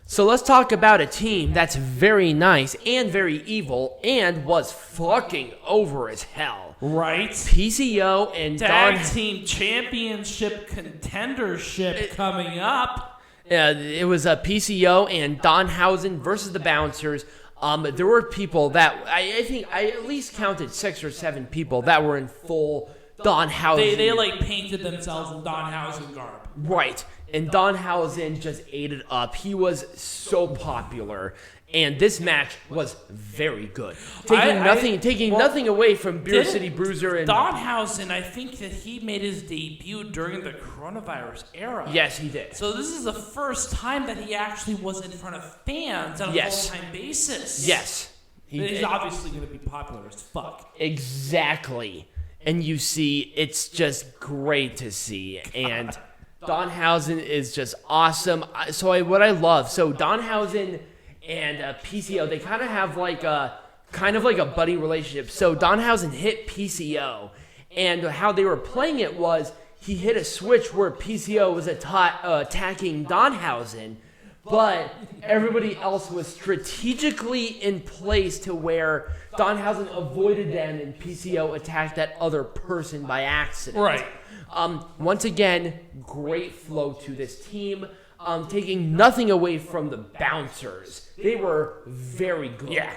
So let's talk about a team that's very nice and very evil and was fucking over as hell. Right. PCO and Tag Team Championship Contendership coming up. It was a PCO and Danhausen versus the Bouncers. There were people that I think I at least counted 6 or 7 people that were in full Danhausen. They like painted themselves in Danhausen garb. Right. And Danhausen just ate it up. He was so popular. And this match was very good. Taking nothing away from Beer City Bruiser and Danhausen, I think that he made his debut during the coronavirus era. Yes, he did. So this is the first time that he actually was in front of fans on a full-time basis. Yes. He's obviously going to be popular as fuck. Exactly. And you see, it's just great to see. And Danhausen is just awesome. What I love, Danhausen and PCO, they kind of have like a buddy relationship. So Danhausen hit PCO, and how they were playing it was he hit a switch where PCO was attacking Danhausen, but everybody else was strategically in place to where Danhausen avoided them and PCO attacked that other person by accident. Right. Once again, great flow to this team. Taking nothing away from the Bouncers. They were very good. Yeah.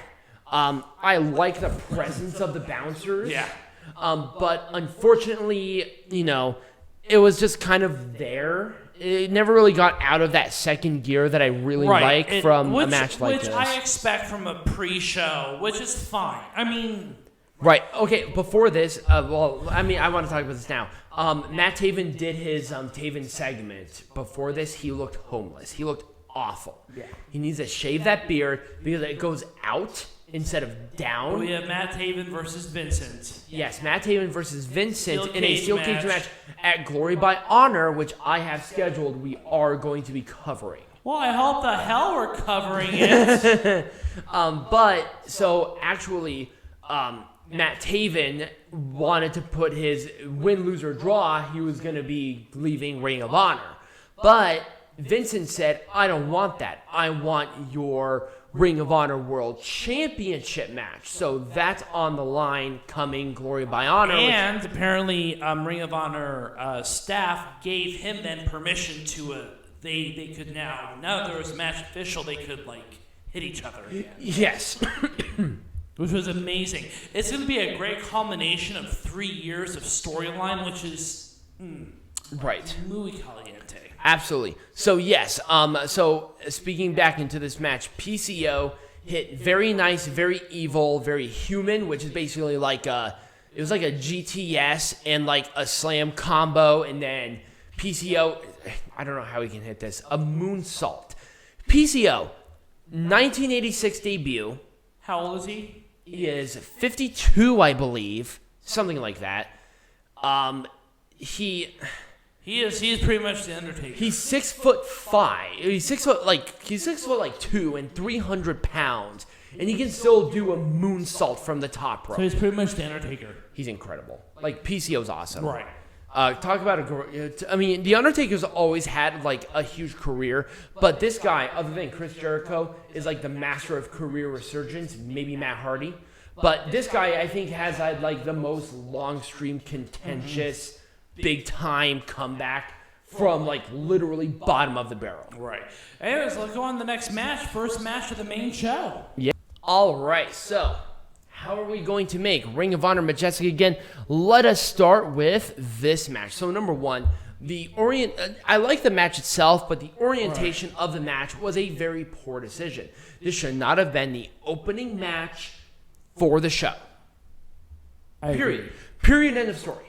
I like the presence of the Bouncers. Yeah. But unfortunately, it was just kind of there. It never really got out of that second gear that I really like from a match like this. Which I expect from a pre-show, which is fine. I mean... Right. Okay, before this, I want to talk about this now. Matt Taven did his Taven segment. Before this, he looked homeless. He looked awful. Yeah. He needs to shave that beard because it goes out instead of down. We have Matt Taven versus Vincent. Yes, Matt Taven versus Vincent in a steel cage match at Glory by Honor, which I have scheduled. We are going to be covering. Well, I hope the hell we're covering it. Matt Taven wanted to put his win, lose, or draw. He was going to be leaving Ring of Honor. But Vincent said, I don't want that. I want your Ring of Honor World Championship match. So that's on the line coming Glory by Honor. And apparently Ring of Honor staff gave him then permission to, they could now that there was a match official, they could hit each other again. Yes. Which was amazing. It's going to be a great culmination of 3 years of storyline, which is right. Muy caliente. Absolutely. So yes. So speaking back into this match, PCO hit very nice, very evil, very human, which is basically it was like a GTS and like a slam combo, and then PCO. I don't know how he can hit this. A moonsault. PCO, 1986 debut. How old is he? He is 52, I believe, something like that. He is pretty much the Undertaker. He's 6'5". He's 6'2" and 300 pounds, and he can still do a moonsault from the top rope. So he's pretty much the Undertaker. He's incredible. PCO's awesome. Right. Talk about the Undertaker's always had a huge career, but this guy, other than Chris Jericho, is the master of career resurgence. Maybe Matt Hardy, but this guy I think has had the most long stream contentious, big time comeback from literally bottom of the barrel. Right. Anyways, let's go on to the next match. First match of the main show. Yeah. All right. So, how are we going to make Ring of Honor Majestic again? Let us start with this match. So number one, I like the match itself, but the orientation of the match was a very poor decision. This should not have been the opening match for the show. Period. Period. End of story.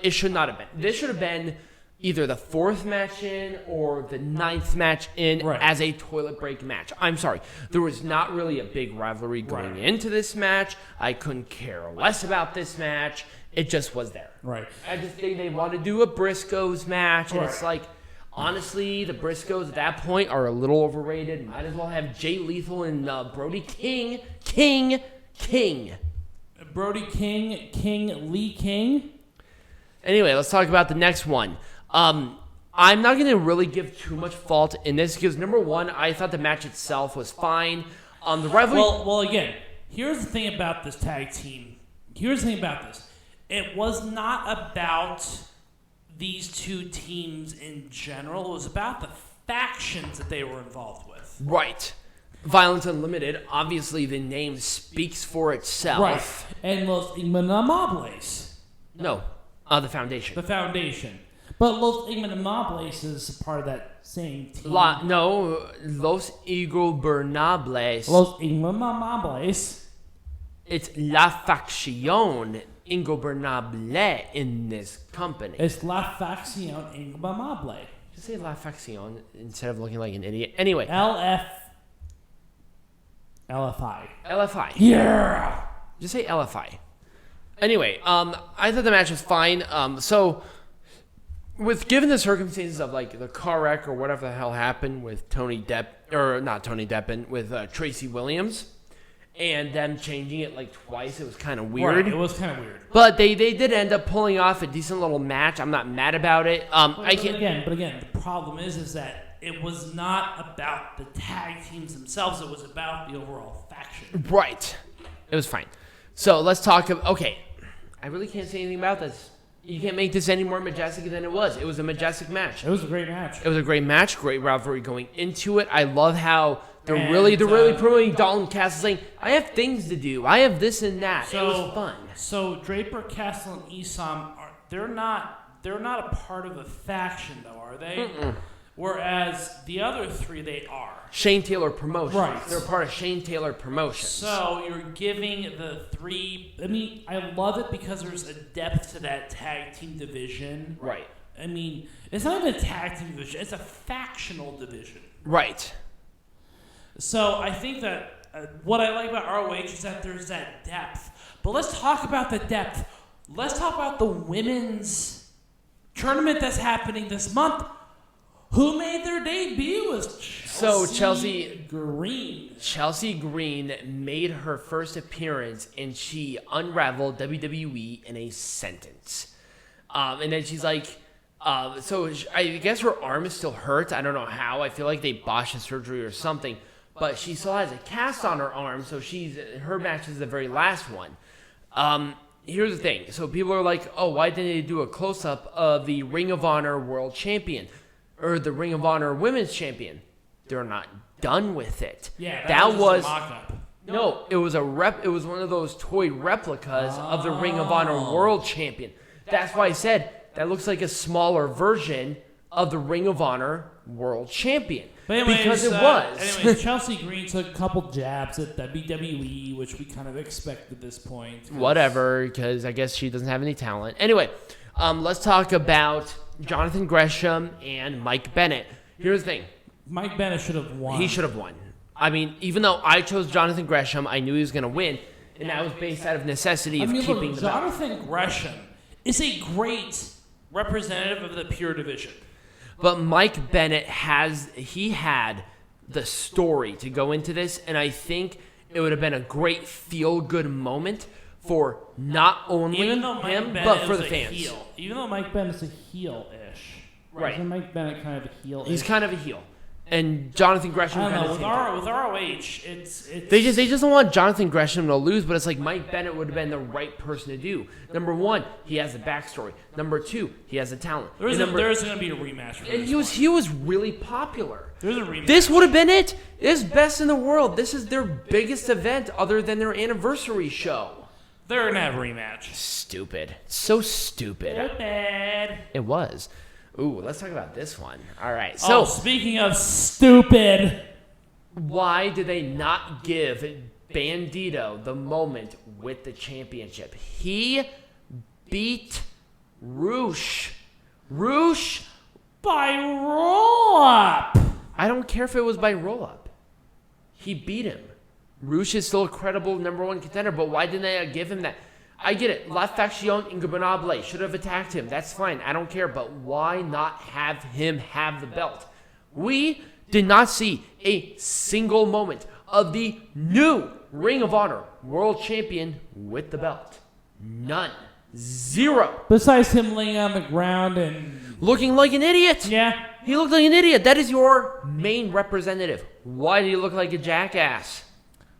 It should not have been. This should have been either the 4th match in or the 9th match in as a toilet break match. I'm sorry. There was not really a big rivalry going into this match. I couldn't care less about this match. It just was there. Right. I just think they want to do a Briscoes match, and it's honestly, the Briscoes at that point are a little overrated. Might as well have Jay Lethal and Brody King. Brody King, Lee King. Anyway, let's talk about the next one. I'm not going to really give too much fault in this because, number one, I thought the match itself was fine. The rivalry... Well, again, here's the thing about this tag team. Here's the thing about this. It was not about these two teams in general. It was about the factions that they were involved with. Right. Violence Unlimited, obviously the name speaks for itself. Right. And Los Inmamables. No, the Foundation. The Foundation. But Los Inmamables is part of that same team. Los Ingobernables. Los Inmamables. It's La Facción Ingobernable in this company. It's La Facción Ingobernable. Just say La Facción instead of looking like an idiot. Anyway. LFI. LFI. Yeah. Just say LFI. Anyway, I thought the match was fine. So, given the circumstances of like the car wreck or whatever the hell happened with with Tracy Williams, and them changing it like twice, it was kind of weird. Right, it was kind of weird. But they did end up pulling off a decent little match. I'm not mad about it. But again, the problem is that it was not about the tag teams themselves. It was about the overall faction. Right. It was fine. So let's talk about... Okay. I really can't say anything about this. You can't make this any more majestic than it was. It was a majestic match. It was a great match. It was a great match. Great rivalry going into it. I love how they're really promoting Dalton Castle, saying, I have things to do. I have this and that. It was fun. So Draper, Castle, and Isom, they're not a part of a faction, though, are they? Mm-mm. Whereas the other three, they are. Shane Taylor Promotions. Right. They're part of Shane Taylor Promotions. So you're giving the three... I mean, I love it because there's a depth to that tag team division. Right. I mean, it's not even a tag team division. It's a factional division. Right. So I think that what I like about ROH is that there's that depth. But let's talk about the depth. Let's talk about the women's tournament that's happening this month. Who made their debut was Chelsea Green. Chelsea Green made her first appearance, and she unraveled WWE in a sentence. And then she's like, I guess her arm is still hurt. I don't know how. I feel like they botched the surgery or something. But she still has a cast on her arm, so her match is the very last one. Here's the thing. So people are like, oh, why didn't they do a close-up of the Ring of Honor World Champion? Or the Ring of Honor Women's Champion? They're not done with it. Yeah, that was a mock-up. No, it was It was one of those toy replicas of the Ring of Honor World Champion. That's why I said that looks like a smaller version of the Ring of Honor World Champion. But anyways, because it was. Anyways, Chelsea Green took a couple jabs at WWE, which we kind of expect at this point. Whatever, because I guess she doesn't have any talent. Anyway, let's talk about Jonathan Gresham and Mike Bennett. Here's the thing. Mike Bennett should have won. He should have won. I mean, even though I chose Jonathan Gresham, I knew he was going to win, and that was based out of necessity of keeping the belt. Jonathan Gresham is a great representative of the pure division. But Mike Bennett had the story to go into this, and I think it would have been a great feel-good moment for not only him, but for the fans. Even though Mike Bennett's a heel-ish. Right. Isn't Mike Bennett kind of a heel-ish? He's kind of a heel. And Jonathan Gresham I don't kind know, of with ROH, it's They just don't want Jonathan Gresham to lose, but it's like Mike Bennett would have been the right person to do. Number one, he has a backstory. Number two, he has a talent. There isn't going to be a rematch for and he was really popular. There's a rematch. This would have been it. This is best in the world. This is their biggest event other than their anniversary show. They're going to have a rematch. Stupid. So stupid. Stupid. It was. Ooh, let's talk about this one. All right. So, speaking of stupid, why did they not give Bandido the moment with the championship? He beat Roosh by roll-up. I don't care if it was by roll-up. He beat him. Roosh is still a credible number one contender, but why didn't they give him that? I get it. La Facción Ingobernable should have attacked him. That's fine. I don't care. But why not have him have the belt? We did not see a single moment of the new Ring of Honor World Champion with the belt. None. Zero. Besides him laying on the ground and looking like an idiot. Yeah. He looked like an idiot. That is your main representative. Why do you look like a jackass?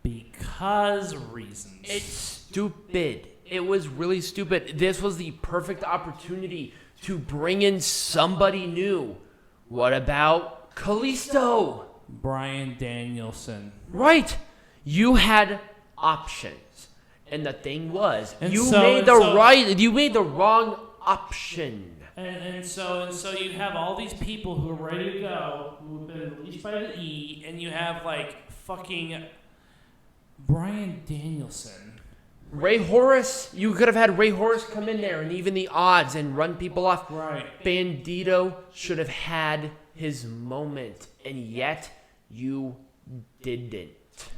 Because reasons. It's stupid. It was really stupid. This was the perfect opportunity to bring in somebody new. What about Kalisto? Bryan Danielson. Right. You had options. And the thing was, you made the wrong option. And so you have all these people who are ready to go, who have been released by the E, and you have like fucking Bryan Danielson. Ray Horus, you could have had Ray Horus come in there and even the odds and run people off. Right. Bandido should have had his moment, and yet you didn't.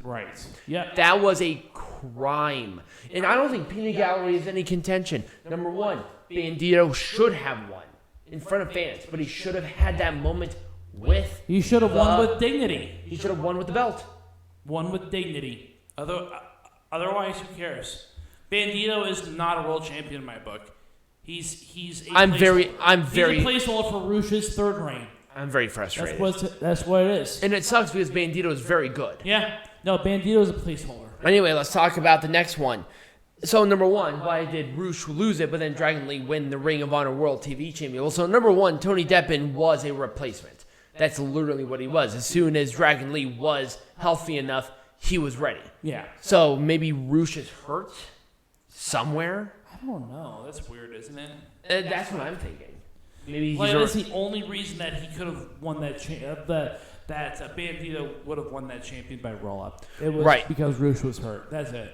Right. Yeah. That was a crime. And I don't think Peanut Gallery is any contention. Number one, Bandido should have won in front of fans, but he should have had that moment with. He should have won with dignity. He should have won with the belt. Won with dignity. Otherwise, who cares? Bandido is not a world champion in my book. He's a placeholder for Rush's third reign. I'm very frustrated. That's what it is. And it sucks because Bandido is very good. Yeah. No, Bandido is a placeholder. Anyway, let's talk about the next one. So, number one, why did Rush lose it, but then Dragon Lee win the Ring of Honor World TV Champion? Well, so number one, Tony Deppen was a replacement. That's literally what he was. As soon as Dragon Lee was healthy enough, he was ready. Yeah. So, maybe Rush is hurt somewhere? I don't know. That's weird, isn't it? That's what I'm thinking. Maybe he's that's the only reason that he could have won that that Bandido would have won that champion by roll-up. It was because Rush was hurt. That's it.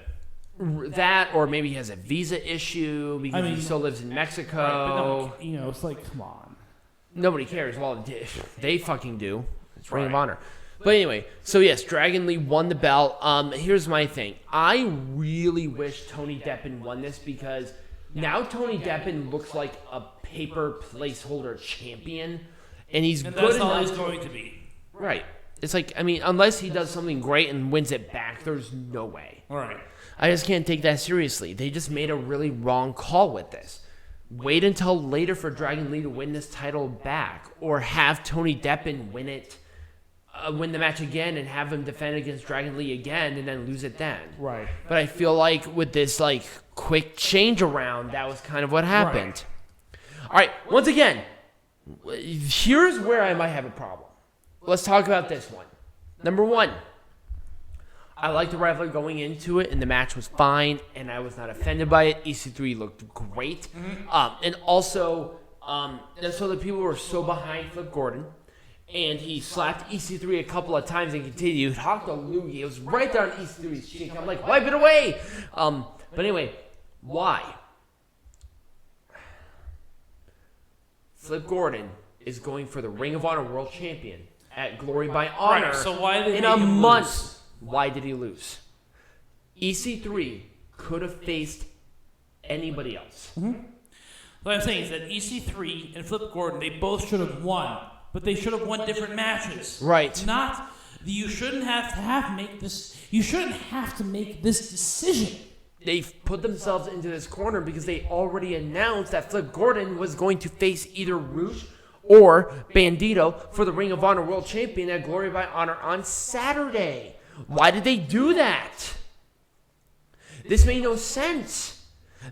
That, or maybe he has a visa issue because he still lives in Mexico. Right, but no, it's like, come on. Nobody cares. Well, they fucking do. It's Ring of Honor. But anyway, so yes, Dragon Lee won the belt. Here's my thing. I really wish Tony Deppen won this because now Tony Deppen looks like a paper placeholder champion, and he's good that's enough. all he's going to be. Right. It's like, unless he does something great and wins it back, there's no way. All right. I just can't take that seriously. They just made a really wrong call with this. Wait until later for Dragon Lee to win this title back, or have Tony Deppen win the match again and have him defend against Dragon Lee again and then lose it then. Right. But I feel like with this quick change around, that was kind of what happened. Right. All right, once again, here's where I might have a problem. Let's talk about this one. Number one, I liked the rivalry going into it, and the match was fine, and I was not offended by it. EC3 looked great. Mm-hmm. And also, so the people were so behind Flip Gordon, and he slapped EC3 a couple of times and continued. Talk to Loogie. It was right there on EC3's cheek. I'm like, wipe it away. But anyway, why? Flip Gordon is going for the Ring of Honor World Champion at Glory by Honor so why did in a month. Lose? Why did he lose? EC3 could have faced anybody else. Mm-hmm. What I'm saying is that EC3 and Flip Gordon, they both should have won, but they should have won different matches. Right. You shouldn't have to make this. You shouldn't have to make this decision. They've put themselves into this corner because they already announced that Flip Gordon was going to face either Rouge or Bandido for the Ring of Honor World Champion at Glory by Honor on Saturday. Why did they do that? This made no sense.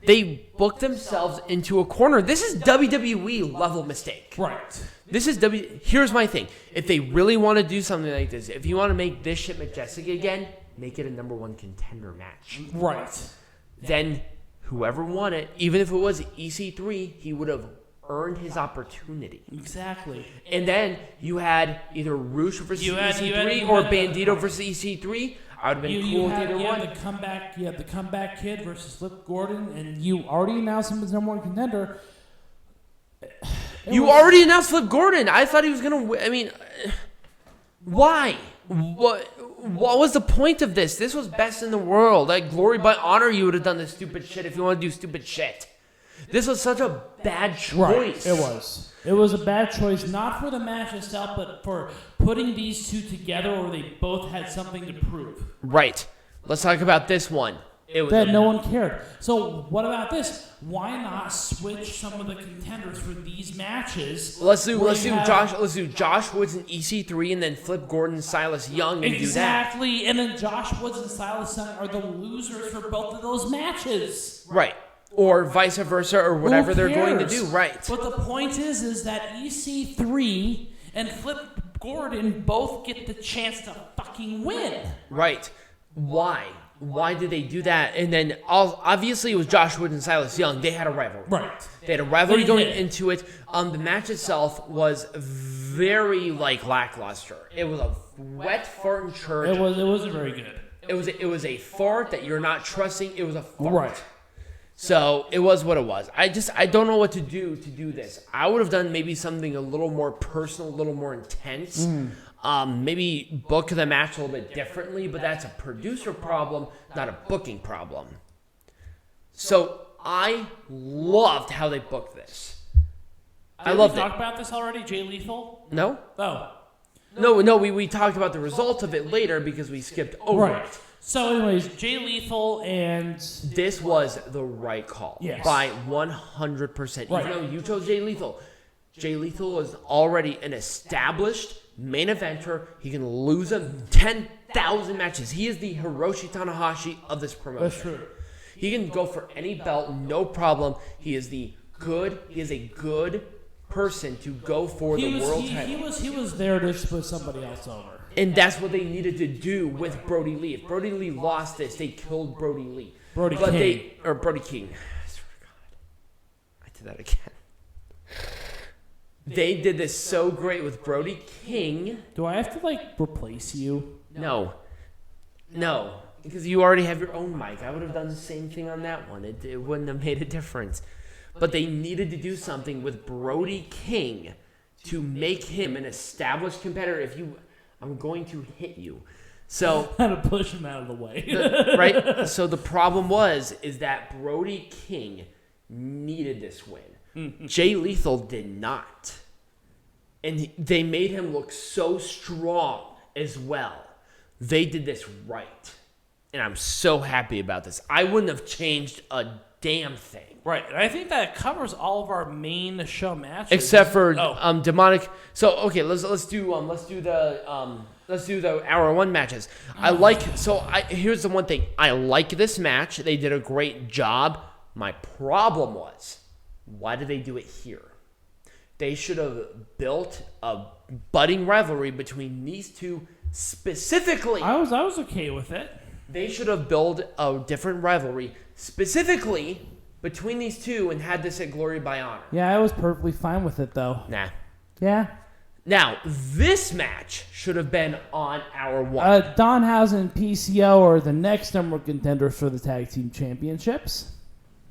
They booked themselves into a corner. This is WWE level mistake. Right. Here's my thing. If they really want to do something like this, if you want to make this shit Majestic again, make it a number one contender match. Right. Then whoever won it, even if it was EC3, he would have earned his opportunity. Exactly. And then you had either Rouge versus EC3 or Bandido versus EC3. I would have been cool with either one. You had the comeback kid versus Flip Gordon, and you already announced him as number one contender. You already announced Flip Gordon. I thought he was going to win. Why? What was the point of this? This was best in the world. Like Glory by Honor, you would have done this stupid shit if you want to do stupid shit. This was such a bad choice. Right, it was. It was a bad choice, not for the match itself, but for putting these two together where they both had something to prove. Right. Let's talk about this one. that no one cared. So what about this? Why not switch some of the contenders for these matches? Let's do Josh Woods and EC3 and then flip Gordon and Silas Young and do that. Exactly, and then Josh Woods and Silas Young are the losers for both of those matches. Right. Or vice versa or whatever they're going to do. Right. But the point is that EC3 and Flip Gordon both get the chance to fucking win. Right. Why? Why did they do that? And then obviously it was Josh Wood and Silas Young. They had a rivalry. Right. They had a rivalry going into it. The match itself was very lackluster. It was a wet fart in church. It wasn't very good. It was a fart that you're not trusting. It was a fart. Right. So it was what it was. I don't know what to do this. I would have done maybe something a little more personal, a little more intense. Maybe book the match a little bit differently, but that's a producer problem, not a booking problem. So I loved how they booked this. I loved it. Did we talk about this already, Jay Lethal? No? Oh. No, we talked about the result of it later because we skipped over it. So anyways, Jay Lethal and... This was the right call. Yes. By 100%. Right. Even though you chose Jay Lethal is already an established main eventer. He can lose 10,000 matches. He is the Hiroshi Tanahashi of this promotion. That's true. He can go for any belt, no problem. He is a good person to go for the world title. He was there to put somebody else over. And that's what they needed to do with Brody Lee. If Brody Lee lost this, they killed Brody Lee. Brody King. I swear to God. I did that again. They did this so great with Brody King. Do I have to, replace you? No. Because you already have your own mic. I would have done the same thing on that one. It wouldn't have made a difference. But they needed to do something with Brody King to make him an established competitor. I'm going to hit you. So how to push him out of the way. Right? So the problem is that Brody King needed this win. Jay Lethal did not. And they made him look so strong as well. They did this right. And I'm so happy about this. I wouldn't have changed a damn thing. Right. And I think that covers all of our main show matches. Except for demonic. So okay, let's do the hour one matches. Here's the one thing. I like this match. They did a great job. My problem was, why did they do it here? They should have built a budding rivalry between these two specifically. I was okay with it. They should have built a different rivalry specifically between these two and had this at Glory by Honor. Yeah, I was perfectly fine with it though. Nah. Yeah. Now, this match should have been on hour one. Danhausen and PCO are the next number one contenders for the tag team championships.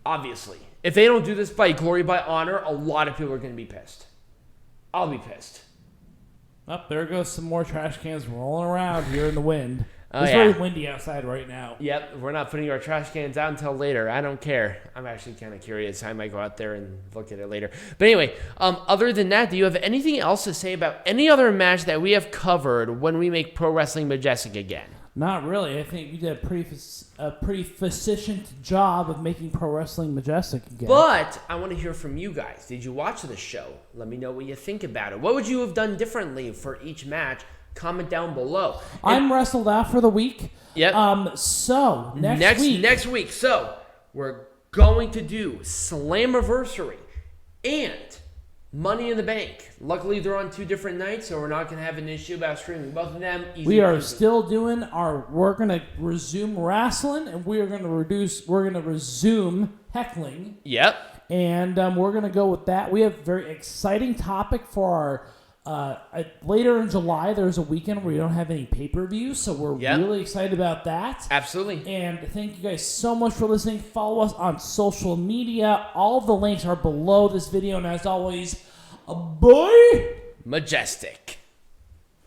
Obviously. If they don't do this by Glory by Honor, a lot of people are going to be pissed. I'll be pissed. Oh, there goes some more trash cans rolling around here in the wind. Oh, it's very windy outside right now. Yep, we're not putting our trash cans out until later. I don't care. I'm actually kind of curious. I might go out there and look at it later. But anyway, other than that, do you have anything else to say about any other match that we have covered when we make Pro Wrestling Majestic again? Not really. I think you did a pretty efficient job of making Pro Wrestling Majestic again. But I want to hear from you guys. Did you watch the show? Let me know what you think about it. What would you have done differently for each match? Comment down below. I'm wrestled out for the week. Yep. So next week. So we're going to do Slammiversary and Money in the Bank. Luckily, they're on 2 different nights, so we're not going to have an issue about streaming both of them. We are still doing we're going to resume wrestling, and we're going to resume heckling. Yep. And we're going to go with that. We have a very exciting topic for our later in July. There's a weekend where we don't have any pay-per-views, so we're really excited about that. Absolutely. And thank you guys so much for listening. Follow us on social media. All of the links are below this video, and as always, boy, Majestic.